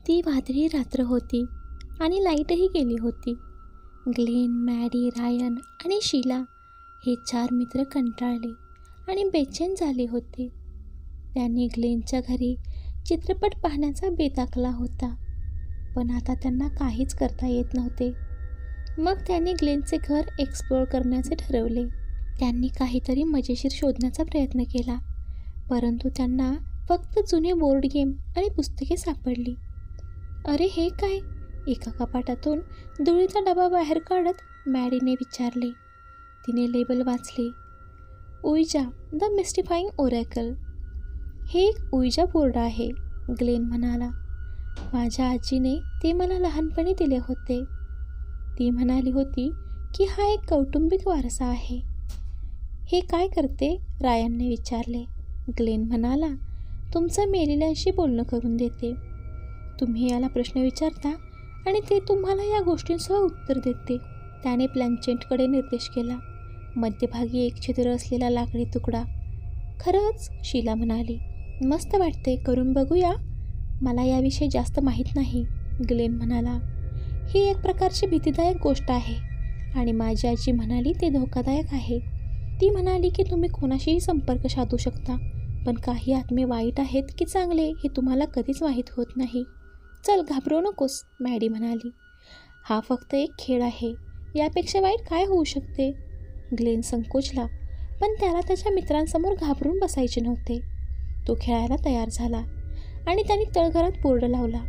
ती वादळी रात्र होती आणि लाईटही गेली होती. ग्लेन, मॅडी, रायन आणि शीला हे 4 मित्र कंटाळले आणि बेचैन झाले होते. त्यांनी ग्लेनच्या घरी चित्रपट पाहण्याचा बेत आखला होता, पण आता त्यांना काहीच करता येत नव्हते. मग त्यांनी ग्लेनचे घर एक्सप्लोअर करण्याचे ठरवले. त्यांनी काहीतरी मजेशीर शोधण्याचा प्रयत्न केला, परंतु त्यांना फक्त जुने बोर्ड गेम आणि पुस्तके सापडली. अरे हे काय? एका कपाटातून धुळीचा डबा बाहेर काढत मॅडीने विचारले. तिने लेबल वाचले. Ouija the मिस्टिफाईंग oracle. हे एक उइजा बोर्ड आहे, ग्लेन म्हणाला. माझ्या आजीने ते मला लहानपणी दिले होते. ती म्हणाली होती की हा एक कौटुंबिक वारसा आहे. हे काय करते? रायनने विचारले. ग्लेन म्हणाला, तुमचं मेलेल्यांशी बोलणं करून देते. तुम्ही याला प्रश्न विचारता आणि ते तुम्हाला या गोष्टींसह उत्तर देते. त्याने प्लॅन्चेटकडे निर्देश केला. मध्यभागी एक छिद्र असलेला लाकडी तुकडा. खरंच? शीला म्हणाली. मस्त वाटते, करून बघूया. मला याविषयी जास्त माहीत नाही, ग्लेन म्हणाला. ही एक प्रकारची भीतीदायक गोष्ट आहे आणि माझी आजी म्हणाली ते धोकादायक आहे. ती म्हणाली की तुम्ही कोणाशीही संपर्क साधू शकता, पण काही आत्मे वाईट आहेत की चांगले हे तुम्हाला कधीच माहीत होत नाही. चल, घाबरू नकोस, मॅडी म्हणाली. हा फक्त एक खेळ आहे, यापेक्षा वाईट काय होऊ शकते? ग्लेन संकोचला, पण त्याला त्याच्या मित्रांसमोर घाबरून बसायचे नव्हते. तो खेळायला तयार झाला आणि त्यांनी तळघरात बोर्ड लावला.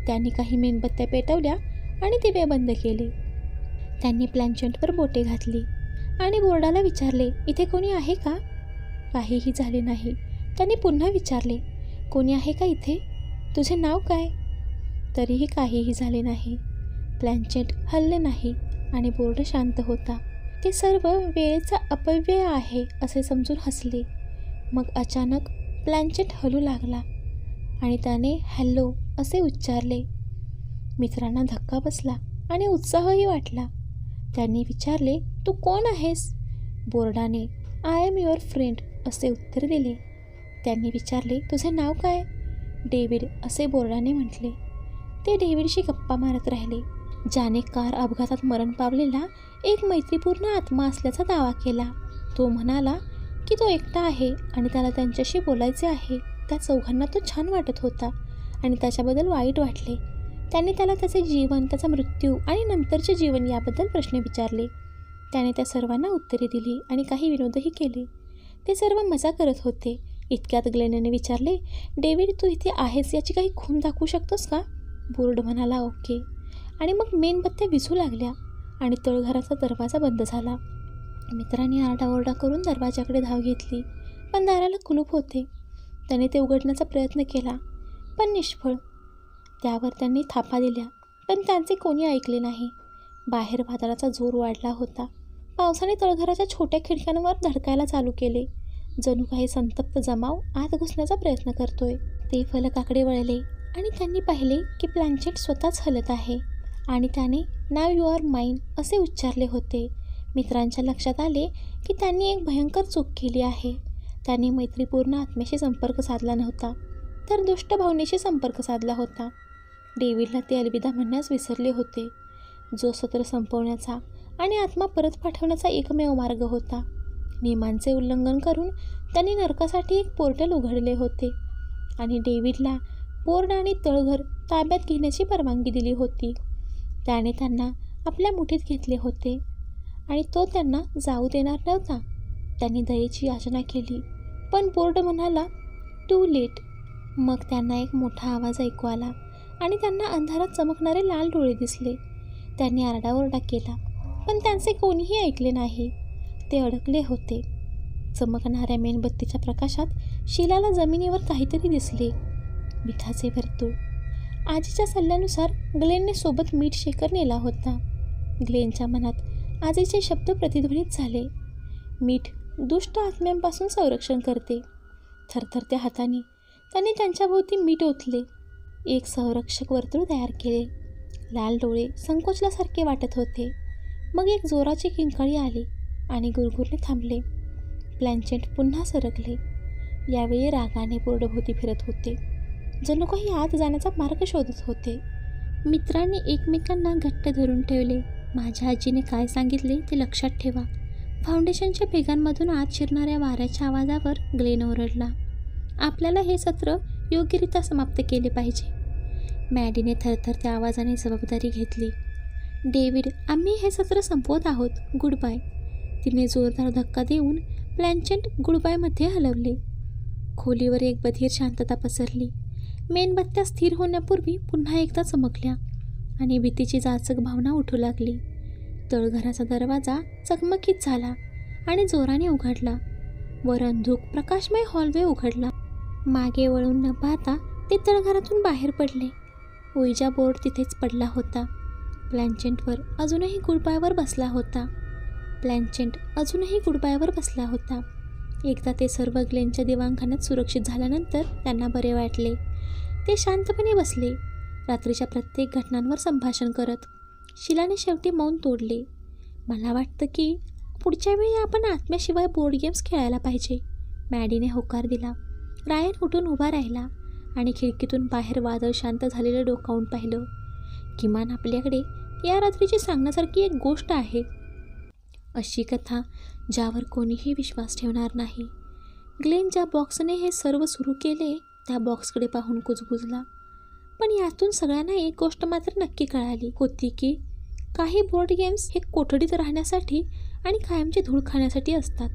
त्यांनी काही मेणबत्त्या पेटवल्या आणि दिवे बंद केले. त्यांनी प्लॅन्चेटवर बोटे घातली आणि बोर्डाला विचारले, इथे कोणी आहे का? काहीही झाले नाही. त्यांनी पुन्हा विचारले, कोणी आहे का इथे? तुझे नाव काय? तरीही काहीही झाले नाही. प्लॅन्चेट हलले नाही आणि बोर्ड शांत होता. ते सर्व वेळेचा अपव्यय आहे असे समजून हसले. मग अचानक प्लॅन्चेट हलू लागला आणि त्याने हॅलो असे उच्चारले. मित्रांना धक्का बसला आणि उत्साहही वाटला. त्यांनी विचारले, तू कोण आहेस? बोर्डाने आय एम युअर फ्रेंड असे उत्तर दिले. त्यांनी विचारले, तुझे नाव काय? डेव्हिड असे बोर्डाने म्हटले. ते डेव्हिडशी गप्पा मारत राहिले, ज्याने कार अपघातात मरण पावलेला एक मैत्रीपूर्ण आत्मा असल्याचा दावा केला. तो म्हणाला की तो एकटा आहे आणि त्याला त्यांच्याशी बोलायचे आहे. त्या चौघांना तो छान वाटत होता आणि त्याच्याबद्दल वाईट वाटले. त्याने त्याला त्याचे जीवन, त्याचा मृत्यू आणि नंतरचे जीवन याबद्दल प्रश्न विचारले. त्याने त्या सर्वांना उत्तरे दिली आणि काही विनोदही केले. ते सर्व मजा करत होते. इतक्यात ग्लेनने विचारले, डेव्हिड तू इथे आहेस याची काही खूण दाखवू शकतोस का? बोर्ड म्हणाला, ओके. आणि मग मेणबत्त्या विझू लागल्या आणि तळघराचा दरवाजा बंद झाला. मित्रांनी आरडाओरडा करून दरवाजाकडे धाव घेतली, पण दाराला कुलूप होते. त्याने ते उघडण्याचा प्रयत्न केला, पण निष्फळ. त्यावर त्यांनी थापा दिल्या, पण त्यांचे कोणी ऐकले नाही. बाहेर वादळाचा जोर वाढला होता. पावसाने तळघराच्या छोट्या खिडक्यांवर धडकायला चालू केले, जणू काही संतप्त जमाव आत घुसण्याचा प्रयत्न करतोय. ते फलकाकडे वळले आणि त्यांनी पाहिले की प्लॅन्चेट स्वतःच हलत आहे आणि त्याने नाव यू आर माईन असे उच्चारले होते. मित्रांच्या लक्षात आले की त्यांनी एक भयंकर चूक केली आहे. त्यांनी मैत्रीपूर्ण आत्म्याशी संपर्क साधला नव्हता, तर दुष्ट भावनेशी संपर्क साधला होता. डेव्हिडला ते अलविदा म्हणण्यास विसरले होते, जो सत्र संपवण्याचा आणि आत्मा परत पाठवण्याचा एकमेव मार्ग होता. नियमांचे उल्लंघन करून त्यांनी नरकासाठी एक पोर्टल उघडले होते आणि डेव्हिडला बोर्ड आणि तळघर ताब्यात घेण्याची परवानगी दिली होती. त्याने त्यांना आपल्या मुठीत घेतले होते आणि तो त्यांना जाऊ देणार नव्हता. त्यांनी दयेची याचना केली, पण बोर्ड म्हणाला, टू लेट. मग त्यांना एक मोठा आवाज ऐकू आला आणि त्यांना अंधारात चमकणारे लाल डोळे दिसले. त्यांनी आरडाओरडा केला, पण त्यांचे कोणीही ऐकले नाही. ते अडकले होते. चमकणाऱ्या मेणबत्तीच्या प्रकाशात शीलाला जमिनीवर काहीतरी दिसले, मिठाचे वर्तुळ. आजीच्या सल्ल्यानुसार ग्लेनने सोबत मीठ शेकर नेला होता. ग्लेनच्या मनात आजीचे शब्द प्रतिध्वनित झाले, मीठ दुष्ट आत्म्यांपासून संरक्षण करते. थरथरत्या हाताने त्यांनी त्यांच्याभोवती मीठ ओतले. एक संरक्षक वर्तुळ तयार केले. लाल डोळे संकोचल्यासारखे वाटत होते. मग एक जोराची किंकाळी आली आणि गुरगुरणे थांबले. प्लॅन्चेट पुन्हा सरकले. यावेळी रागाने बोर्डभोवती फिरत होते. जणू काही आत जाण्याचा मार्ग शोधत होते. मित्रांनी एकमेकांना घट्ट धरून ठेवले. माझ्या आजीने काय सांगितले ते लक्षात ठेवा. फाउंडेशनच्या भेगांमधून आत शिरणाऱ्या वाऱ्याच्या आवाजावर ग्लेन ओरडला. आपल्याला हे सत्र योग्यरित्या समाप्त केले पाहिजे. मॅडीने थरथरत्या आवाजाने जबाबदारी घेतली. डेव्हिड, आम्ही हे सत्र संपवत आहोत. Good bye. तिने जोरदार धक्का देऊन प्लॅन्चेट गुड बायमध्ये हलवले. खोलीवर एक बधीर शांतता पसरली. मेणबत्त्या स्थिर होण्यापूर्वी पुन्हा एकदा चमकल्या आणि भीतीची जाचक भावना उठू लागली. तळघराचा दरवाजा चकमकीत झाला आणि जोराने उघडला. वर अंधुक प्रकाशमय हॉलवे उघडला. मागे वळून न पाहता ते तळघरातून बाहेर पडले. ओइजा बोर्ड तिथेच पडला होता. प्लॅन्चेटवर अजूनही गुडबायवर बसला होता. एकदा ते सर्व ग्लेनच्या दिवाणखान्यात सुरक्षित झाल्यानंतर त्यांना बरे वाटले. ते शांतपणे बसले, रात्रीच्या प्रत्येक घटनांवर संभाषण करत. शीलाने शेवटी मौन तोडले. मला वाटतं की पुढच्या वेळी आपण आत्म्याशिवाय बोर्ड गेम्स खेळायला पाहिजे, मॅडीने होकार दिला. रायन उठून उभा राहिला आणि खिडकीतून बाहेर वादळ शांत झालेलं डोकावून पाहिलं. किमान आपल्याकडे या रात्रीची सांगण्यासारखी एक गोष्ट आहे, अशी कथा ज्यावर कोणीही विश्वास ठेवणार नाही. ग्लेन ज्या बॉक्सने हे सर्व सुरू केले त्या बॉक्सकडे पाहून कुजबुजला. पण यातून सगळ्यांना एक गोष्ट मात्र नक्की कळाली होती की काही बोर्ड गेम्स हे कोठडीत राहण्यासाठी आणि कायमचे धूळ खाण्यासाठी असतात.